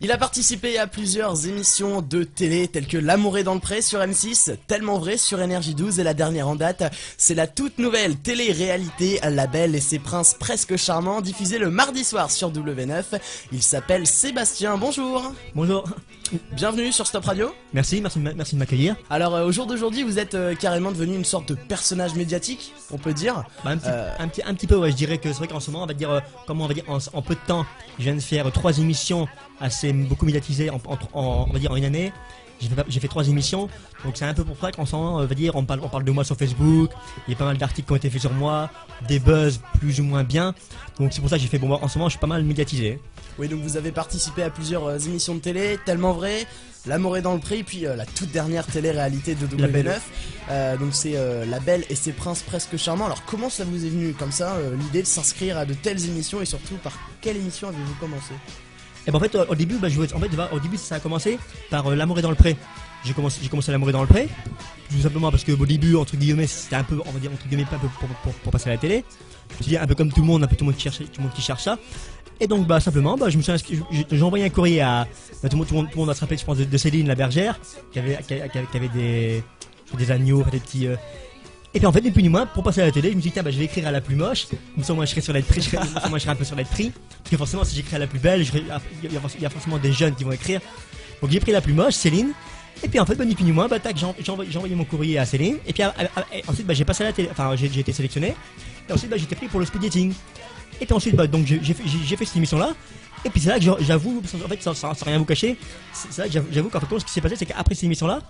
Il a participé à plusieurs émissions de télé telles que L'amour est dans le pré sur M6, Tellement vrai sur Énergie 12 et la dernière en date, c'est la toute nouvelle télé-réalité La Belle et ses princes presque charmants diffusée le mardi soir sur W9. Il s'appelle Sébastien, bonjour. Bonjour. Bienvenue sur Stop Radio. Merci de m'accueillir. Alors au jour d'aujourd'hui vous êtes carrément devenu une sorte de personnage médiatique, on peut dire. Bah, un petit peu, ouais, je dirais que c'est vrai qu'en ce moment, on va dire, en peu de temps, je viens de faire 3 émissions beaucoup médiatisées on va dire en une année. J'ai fait 3 émissions, donc c'est un peu pour ça qu'en ce moment, on va dire, on parle de moi sur Facebook, il y a pas mal d'articles qui ont été faits sur moi, des buzz plus ou moins bien, donc c'est pour ça que j'ai fait, bon, en ce moment, je suis pas mal médiatisé. Oui, donc vous avez participé à plusieurs émissions de télé, Tellement vrai, L'amour est dans le pré, et puis la toute dernière télé-réalité de W9. Donc c'est La Belle et ses princes presque charmants. Alors comment ça vous est venu comme ça, l'idée de s'inscrire à de telles émissions, et surtout par quelle émission avez-vous commencé? Et ben en fait au début ça a commencé par L'amour est dans le pré. J'ai commencé L'amour est dans le pré, tout simplement parce que au début entre guillemets c'était un peu, on va dire entre guillemets, pas pour passer à la télé. Je me suis dit un peu comme tout le monde qui cherche ça. Et donc bah simplement je me suis inscrit, j'ai envoyé un courrier à tout le monde va se rappeler, je pense, de Céline la bergère qui avait des agneaux, des petits Et puis en fait, ni plus ni moins, pour passer à la télé, je me suis dit, tiens, je vais écrire à la plus moche, comme ça moi je serai sur l'être pris, je serai un peu sur l'être pris, parce que forcément si j'écris à la plus belle, il y a forcément des jeunes qui vont écrire. Donc j'ai pris la plus moche, Céline, et puis en fait, ni plus ni moins, tac, j'ai envoyé mon courrier à Céline, et puis ensuite j'ai passé à la télé, enfin j'ai été sélectionné, et ensuite j'ai été pris pour le speed dating. Et puis ensuite, donc j'ai fait cette émission-là. Et puis c'est là que j'avoue, en fait, sans rien vous cacher, c'est là que j'avoue qu'en fait, ce qui s'est passé, c'est qu'après cette émission-là,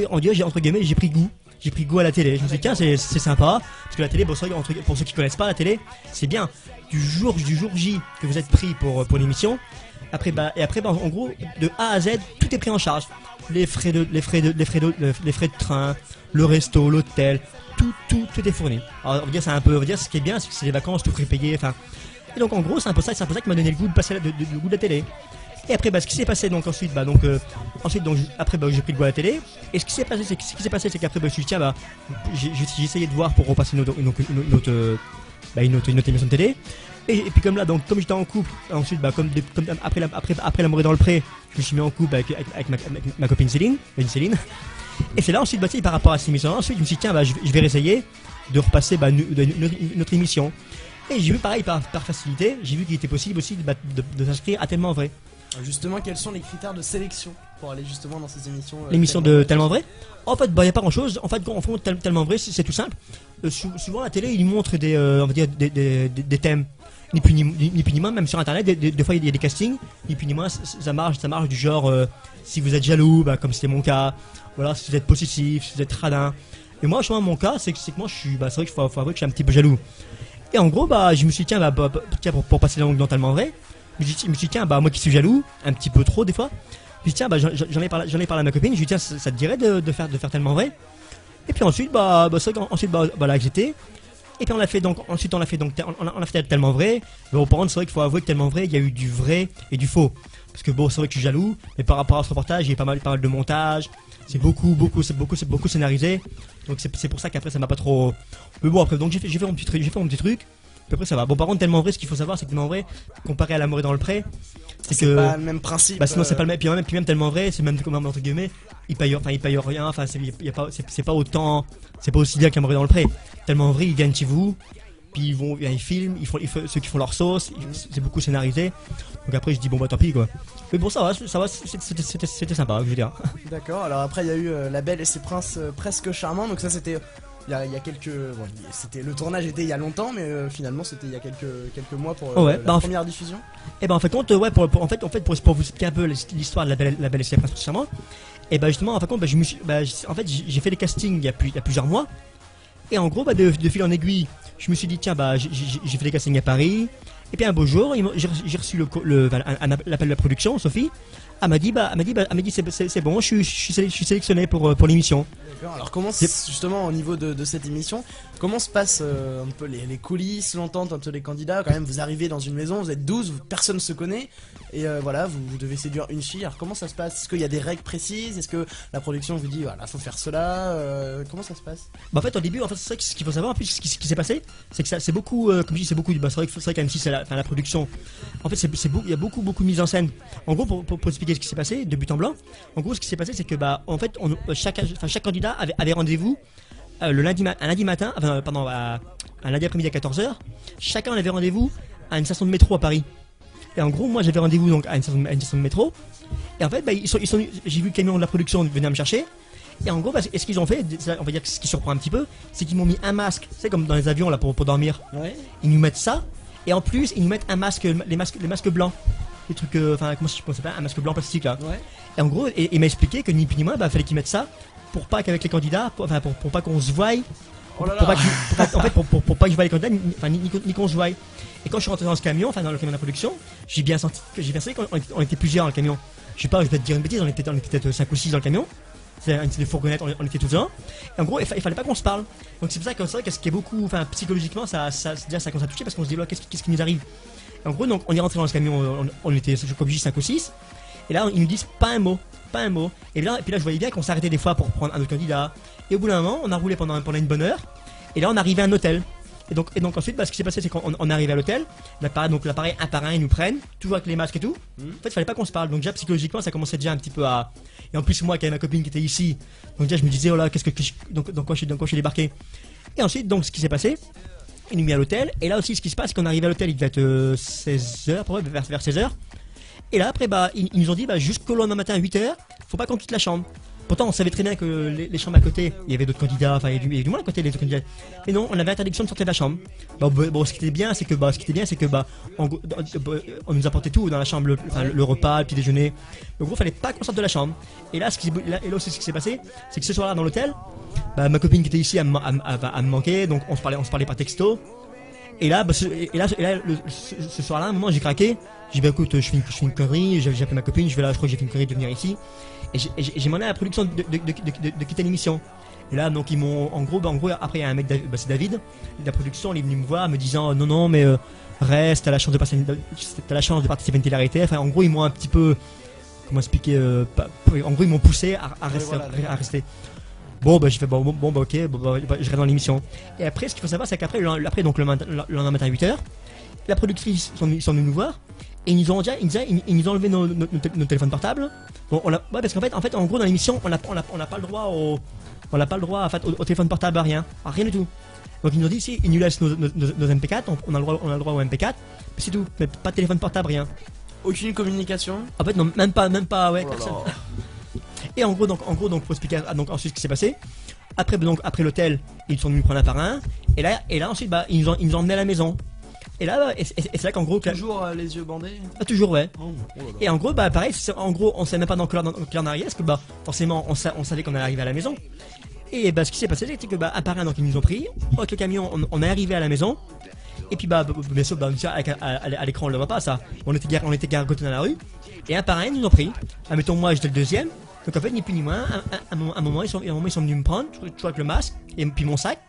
entre guillemets, j'ai pris goût à la télé. Je me suis dit, tiens, c'est sympa, parce que la télé, pour ceux qui connaissent pas la télé, c'est bien. Du jour J que vous êtes pris pour l'émission, après, en gros, de A à Z, tout est pris en charge. Les frais de train, le resto, l'hôtel, tout est fourni. Alors, on va dire, ce qui est bien, c'est que c'est les vacances, tout prépayé, enfin. Et donc en gros c'est un peu ça qui m'a donné le goût de passer le goût de la télé. Et après ce qui s'est passé donc ensuite j'ai pris le goût à la télé. Et ce qui s'est passé c'est qu'après je me suis dit, tiens j'ai essayé de voir pour repasser une autre émission de télé. Et puis comme j'étais en couple, ensuite après L'amour est dans le pré, je me suis mis en couple avec ma copine Céline. Et c'est là ensuite par rapport à cette émission, ensuite je me suis dit, tiens je vais réessayer de repasser une autre émission. Et j'ai vu pareil par facilité, j'ai vu qu'il était possible aussi de s'inscrire à Tellement vrai. Justement, quels sont les critères de sélection pour aller justement dans ces émissions L'émission de Tellement vrai? En fait, il y a pas grand chose. En fait, Tellement vrai, c'est tout simple. Souvent, la télé, ils montrent on va dire des thèmes. Ni plus ni moins, même sur internet, des fois il y a des castings. Ni plus ni moins, ça marche du genre si vous êtes jaloux, comme c'était mon cas. Voilà, si vous êtes possessif, si vous êtes radin. Et moi, mon cas, c'est que moi, c'est vrai qu'il faut avouer que je suis un petit peu jaloux. Et en gros, je me suis dit, tiens, pour passer dans Tellement vrai, je me suis dit, tiens, moi qui suis jaloux, un petit peu trop des fois, je me suis dit, tiens, j'en ai parlé à ma copine, je lui ai dit, tiens, ça te dirait de faire Tellement vrai. Et puis ensuite, c'est vrai qu'ensuite, là que j'étais. Et puis on a fait Tellement vrai. Mais bon, par contre, c'est vrai qu'il faut avouer que Tellement vrai, il y a eu du vrai et du faux. Parce que bon, c'est vrai que je suis jaloux, mais par rapport à ce reportage, il y a pas mal de montage. C'est beaucoup scénarisé. Donc c'est pour ça qu'après ça m'a pas trop. Mais bon, après, donc j'ai fait mon petit truc. Puis après ça va. Bon, par contre, Tellement vrai, ce qu'il faut savoir, c'est que Tellement vrai, comparé à L'amour est dans le pré, c'est pas le même principe. Sinon c'est pas le même. Puis même Tellement vrai, c'est même comme entre guillemets, il paye rien. Enfin, c'est pas autant, c'est pas aussi bien qu'L'amour est dans le pré. Tellement vrai, ils viennent chez vous. Puis ils filment, ceux qui font leur sauce, c'est beaucoup scénarisé. Donc après je dis tant pis quoi. Mais bon ça va, c'était sympa, je veux dire. D'accord, alors après il y a eu La Belle et ses princes presque charmants, donc ça c'était il y a quelques... Bon, le tournage était il y a longtemps, mais finalement c'était il y a quelques mois pour la première diffusion. Et en fait compte, pour vous expliquer un peu l'histoire de La Belle et ses princes presque charmants, et justement en fait compte, j'ai fait des castings il y a plusieurs mois. Et en gros, de fil en aiguille, je me suis dit, tiens, j'ai fait des castings à Paris. Et puis un beau jour, j'ai reçu l'appel de la production, Sophie. Elle m'a dit, c'est bon, je suis sélectionné pour l'émission. D'accord, alors comment, justement, au niveau de cette émission, comment se passe un peu les coulisses, l'entente entre les candidats? Quand même, vous arrivez dans une maison, vous êtes 12, personne ne se connaît. Et voilà, vous devez séduire une fille. Alors comment ça se passe? Est-ce qu'il y a des règles précises? Est-ce que la production vous dit, voilà, faut faire cela? Comment ça se passe? En fait, au début, c'est vrai que ce qu'il faut savoir, en plus, ce qui s'est passé, c'est que c'est beaucoup, comme je dis, c'est beaucoup, c'est vrai que M6, la production. En fait, il y a beaucoup de mise en scène. En gros, pour expliquer ce qui s'est passé de but en blanc, en gros, ce qui s'est passé, c'est que en fait, chaque candidat avait rendez-vous un lundi matin, un lundi après-midi à 14h. Chacun avait rendez-vous à une station de métro à Paris. Et en gros, moi, j'avais rendez-vous donc à une station de métro. Et en fait, j'ai vu le camion de la production venir me chercher. Et en gros, ce qu'ils ont fait, on va dire que ce qui surprend un petit peu, c'est qu'ils m'ont mis un masque, c'est comme dans les avions là pour dormir. Ouais. Ils nous mettent ça, et en plus ils nous mettent un masque, les masques blancs, les trucs, comment je pense pas, un masque blanc plastique là. Ouais. Et en gros, il m'a expliqué que ni plus ni moins, fallait qu'ils mettent ça pour pas qu'avec les candidats, pour pas qu'on se voie, Oh là là. pour pas que je voie les candidats, ni qu'on se voie. Et quand je suis rentré dans ce camion, dans le camion de la production, j'ai bien senti qu'on était plusieurs dans le camion. Je sais pas, je vais te dire une bêtise, on était peut-être 5 ou 6 dans le camion. C'est des fourgonnettes, on était tous dedans. Et en gros, il fallait pas qu'on se parle. Donc c'est pour ça que c'est vrai ce qui est beaucoup, psychologiquement, ça commence à toucher parce qu'on se dit, qu'est-ce qui nous arrive. Et en gros, donc on est rentré dans ce camion, on était, comme je dis, 5 ou 6. Et là, ils nous disent pas un mot. Et puis là, je voyais bien qu'on s'arrêtait des fois pour prendre un autre candidat. Et au bout d'un moment, on a roulé pendant une bonne heure. Et là, on arrivait à un hôtel. Et donc ensuite, ce qui s'est passé, c'est qu'on est arrivé à l'hôtel. Donc l'appareil, un par un, ils nous prennent, toujours avec les masques et tout. En fait, il fallait pas qu'on se parle. Donc déjà, psychologiquement, ça commençait déjà un petit peu à. Et en plus, moi, qui avait ma copine qui était ici, donc déjà, je me disais, oh là, dans quoi je suis débarqué. Et ensuite, donc, ce qui s'est passé, ils nous mis à l'hôtel. Et là aussi, ce qui se passe, c'est qu'on arrive à l'hôtel, il devait être 16h, vers 16h. Et là, après, ils nous ont dit, jusqu'au lendemain matin à 8h, faut pas qu'on quitte la chambre. Pourtant, on savait très bien que les chambres à côté, il y avait d'autres candidats, il y avait du monde à côté des autres candidats. Et non, on avait interdiction de sortir de la chambre. Ce qui était bien, c'est que, on nous apportait tout dans la chambre, le repas, le petit déjeuner. Donc, il fallait pas qu'on sorte de la chambre. Et là, aussi, ce qui s'est passé, c'est que ce soir-là, dans l'hôtel, ma copine qui était ici, elle me manquait, donc on se parlait par texto. Et là, ce soir-là, à un moment, j'ai craqué. J'ai dit, écoute, je fais une connerie, j'ai appelé ma copine, je crois que j'ai fait une connerie de venir ici. Et j'ai demandé à la production de quitter l'émission. Et là, donc, ils m'ont, en gros, après, il y a un mec, c'est David, de la production, il est venu me voir, me disant, non, mais reste, t'as la chance de participer à une télé-réalité. Enfin, en gros, ils m'ont un petit peu, comment expliquer, en gros, ils m'ont poussé à rester. Bon, j'ai fait, ok, je reste dans l'émission. Et après, ce qu'il faut savoir, c'est qu'après, donc, le lendemain matin à 8h, la productrice sont venus nous voir. Et ils nous ont enlevé nos téléphones portables. Bon, parce qu'en fait, en gros, dans l'émission, on n'a pas le droit au téléphone portable, à rien du tout. Donc ils nous ont dit, si ils nous laissent nos MP4, on a le droit au MP4, c'est tout, mais pas de téléphone portable, rien. Aucune communication. En fait, non, même pas, ouais, Oh là personne. là. Et en gros, pour expliquer, ensuite ce qui s'est passé. Après l'hôtel, ils sont venus prendre un par un. Et là, ensuite, ils nous ont emmenés à la maison. Et là, c'est là qu'en gros. Toujours les yeux bandés. Toujours, ouais. Oh là là. Et en gros, pareil, en gros, on savait même pas dans quelle heure on arrivait, parce que forcément, on savait qu'on allait arriver à la maison. Et ce qui s'est passé, c'est que un par un, donc ils nous ont pris. Avec le camion, on est arrivé à la maison. Et puis bien sûr, à l'écran on le voit pas ça. On était gargotés dans la rue. Et un par un, ils nous ont pris. Admettons, moi j'étais le deuxième. Donc en fait, ni plus ni moins, à un moment, ils sont venus me prendre, toujours avec le masque et puis mon sac.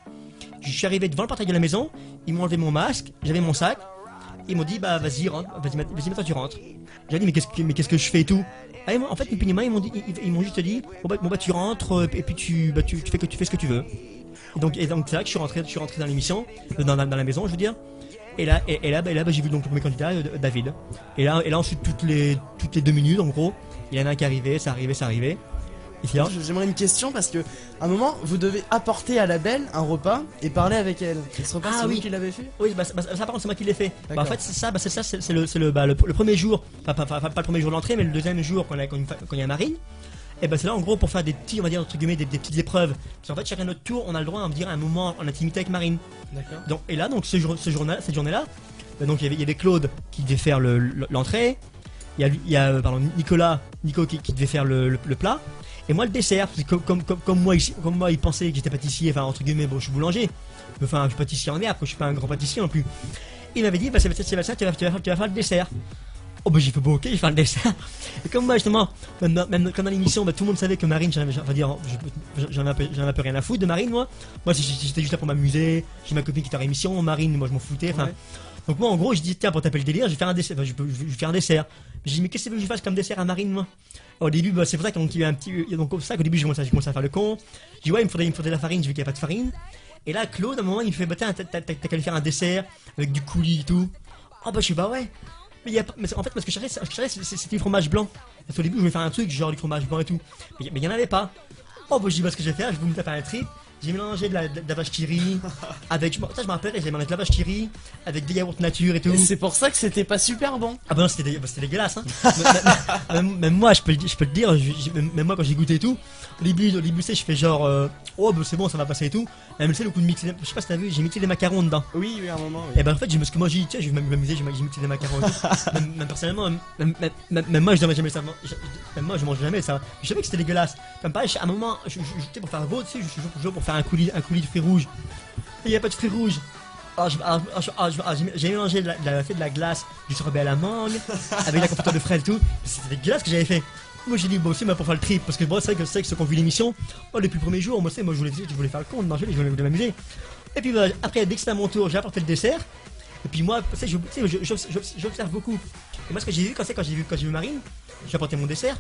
Je suis arrivé devant le portail de la maison, ils m'ont enlevé mon masque, j'avais mon sac, ils m'ont dit vas-y rentre, vas-y maintenant tu rentres. J'ai dit mais qu'est-ce que je fais et tout. En fait, ni plus ni moins, ils m'ont juste dit tu rentres et puis tu fais ce que tu veux. Et donc c'est là que je suis rentré dans l'émission, dans la maison je veux dire. Et là j'ai vu donc le premier candidat, David. Et là ensuite toutes les 2 minutes en gros, il y en a un qui arrivait, ça arrivait. J'aimerais une question parce que à un moment vous devez apporter à la belle un repas et parler avec elle. Et ce repas c'est vous qui l'avez fait? Oui, ça par contre c'est moi qui l'ai fait. En fait c'est le premier jour, pas le premier jour de l'entrée, mais le deuxième jour quand il y a Marine. Et c'est là en gros pour faire des petits, on va dire entre guillemets des petites épreuves. Parce qu'en fait chacun notre tour on a le droit à dire un moment en intimité avec Marine. D'accord. Donc et là donc cette journée-là, donc il y avait Claude qui devait faire l'entrée. Il y a Nico qui devait faire le plat. Et moi le dessert, parce que comme moi il pensait que j'étais pâtissier, enfin entre guillemets, bon je suis boulanger, enfin je suis pâtissier en herbe, je suis pas un grand pâtissier non plus. Il m'avait dit Sébastien tu vas faire le dessert. Oh j'ai fait bon ok, je vais faire le dessert. Et comme moi justement, même quand dans l'émission, tout le monde savait que Marine, j'en avais un peu rien à foutre de Marine moi. Moi j'étais juste là pour m'amuser, j'ai ma copine qui était en émission, Marine moi je m'en foutais, enfin. Ouais. Donc moi en gros je dis tiens pour taper le délire je vais faire un dessert, je vais faire un dessert. J'ai dit mais qu'est-ce que je fasse comme dessert à Marine moi? Au début c'est pour ça qu'il y a un petit, donc comme ça qu'au début j'ai commencé à faire le con. Je dis ouais il me faudrait de la farine, je veux qu'il n'y a pas de farine. Et là Claude à un moment il me fait tiens t'as qu'à lui faire un dessert avec du coulis et tout. Ah bah je suis bah ouais. Mais, en fait, parce que je cherchais, c'était du fromage blanc. Parce qu'au début, je voulais faire un truc genre du fromage blanc et tout. Mais il y en avait pas. Oh bah je dis bah ce que je vais faire, je vais me taper un trip. J'ai mélangé de la vache qui rit avec, ça je me rappelle, j'ai mélangé de la vache qui rit avec des yaourts nature et tout. Et c'est pour ça que c'était pas super bon. Ah bah non, c'était dégueulasse hein. Même moi, je peux le dire, même moi quand j'ai goûté et tout, au début tu sais, je fais genre, oh bah c'est bon, ça va passer et tout. Même tu sais, le coup de mixer, je sais pas si t'as vu, j'ai mixé des macarons dedans. Oui, un moment. Oui. Et ben en fait, parce que moi j'ai dit, tiens, je vais m'amuser, j'ai mixé des macarons et tout. Même personnellement, même moi je n'aurais jamais ça. Même moi je mange jamais ça. Je savais que c'était dégueulasse. Comme pareil, à un moment, j'étais pour faire un veau, tu sais, je suis toujours pour faire un coulis de fruits rouges. Et il n'y a pas de fruits rouges. J'ai mélangé de la glace, du sorbet à la mangue, avec la confiture de fraises et tout. C'était dégueulasse ce que j'avais fait. Moi j'ai dit bon aussi pour faire le trip parce que bon c'est vrai que ceux qui ont vu l'émission, depuis le premier jour, moi je voulais faire le con, manger, je voulais m'amuser. Et puis après dès que c'était à mon tour, j'ai apporté le dessert. Et puis moi, tu sais, j'observe beaucoup. Et moi ce que j'ai vu quand j'ai vu Marine, j'ai apporté mon dessert.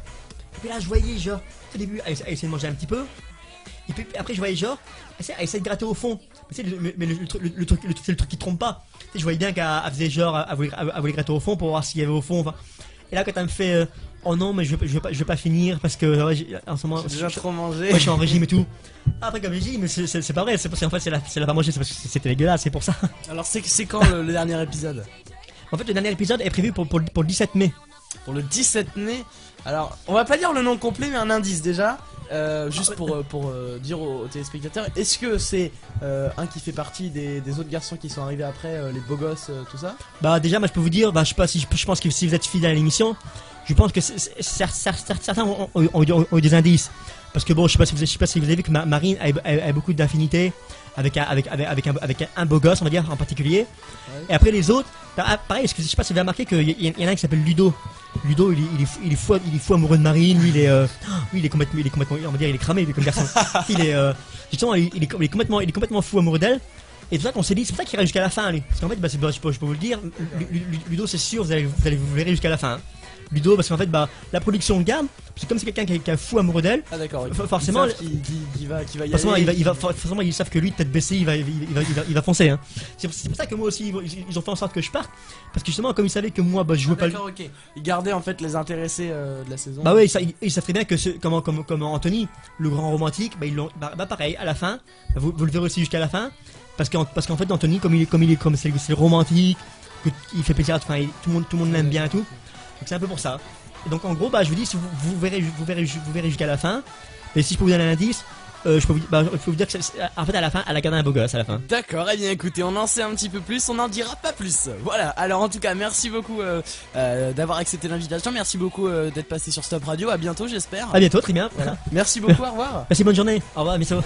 Et puis là je voyais genre, au début elle essayait de manger un petit peu. Et puis après je voyais genre, elle essayait de gratter au fond. Mais le truc c'est le truc qui trompe pas. Tu sais, je voyais bien qu'elle faisait genre, elle voulait gratter au fond pour voir s'il y avait au fond. Enfin. Et là quand elle me fait oh non mais je vais pas finir parce que en ce moment j'ai déjà trop mangé. Ouais, je suis en régime et tout. Après comme je dis mais c'est pas vrai, c'est parce qu'en fait c'est la pas manger, c'est parce que c'était dégueulasse, c'est pour ça. Alors c'est quand le dernier épisode? En fait le dernier épisode est prévu pour le 17 mai. Pour le 17 mai. Alors on va pas dire le nom complet mais un indice déjà. Juste pour dire aux téléspectateurs, est-ce que c'est un qui fait partie des autres garçons qui sont arrivés après, les beaux gosses, tout ça? Bah déjà moi je peux vous dire, je sais pas si je pense que si vous êtes fidèle à l'émission, je pense que certains ont eu des indices. Parce que bon, je sais pas si vous avez vu que Marine a beaucoup d'affinités avec un beau gosse, on va dire, en particulier. Ouais. Et après les autres, pareil, je sais pas si vous avez remarqué qu'il y en a un qui s'appelle Ludo. Ludo, il est fou amoureux de Marine. Lui, il est complètement, on va dire, il est cramé, lui, comme garçon. Justement, il est complètement fou amoureux d'elle. Et tout ça qu'on s'est dit, c'est pour ça qu'il ira jusqu'à la fin, lui. Parce qu'en fait, je peux vous le dire, Ludo, c'est sûr, vous verrez jusqu'à la fin. Hein. Ludo, parce qu'en fait, la production le garde, parce que comme c'est quelqu'un qui est fou amoureux d'elle, d'accord, forcément, il va y forcément, aller. Forcément, ils savent que lui, tête baissée, il va foncer. Hein. C'est pour ça que moi aussi, ils ont fait en sorte que je parte, parce que justement, comme ils savaient que moi, je veux pas. D'accord, ok. Ils gardaient en fait les intéressés de la saison. Bah ouais, ils savent très bien que comme Anthony, le grand romantique, ils l'ont, pareil, à la fin, vous le verrez aussi jusqu'à la fin, parce qu'en fait, Anthony, comme c'est le romantique, il fait plaisir, enfin, tout le monde l'aime bien et tout. Donc c'est un peu pour ça. Et donc en gros, je vous dis, si vous verrez jusqu'à la fin. Et si je peux vous donner un indice, je peux vous dire que en fait à la fin, elle a gardé un beau gosse à la fin. D'accord. Eh bien écoutez, on en sait un petit peu plus, on n'en dira pas plus. Voilà. Alors en tout cas, merci beaucoup d'avoir accepté l'invitation. Merci beaucoup d'être passé sur Stop Radio. À bientôt, j'espère. À bientôt, très bien. Voilà. Merci beaucoup. Au revoir. Merci, bonne journée. Au revoir, bisous.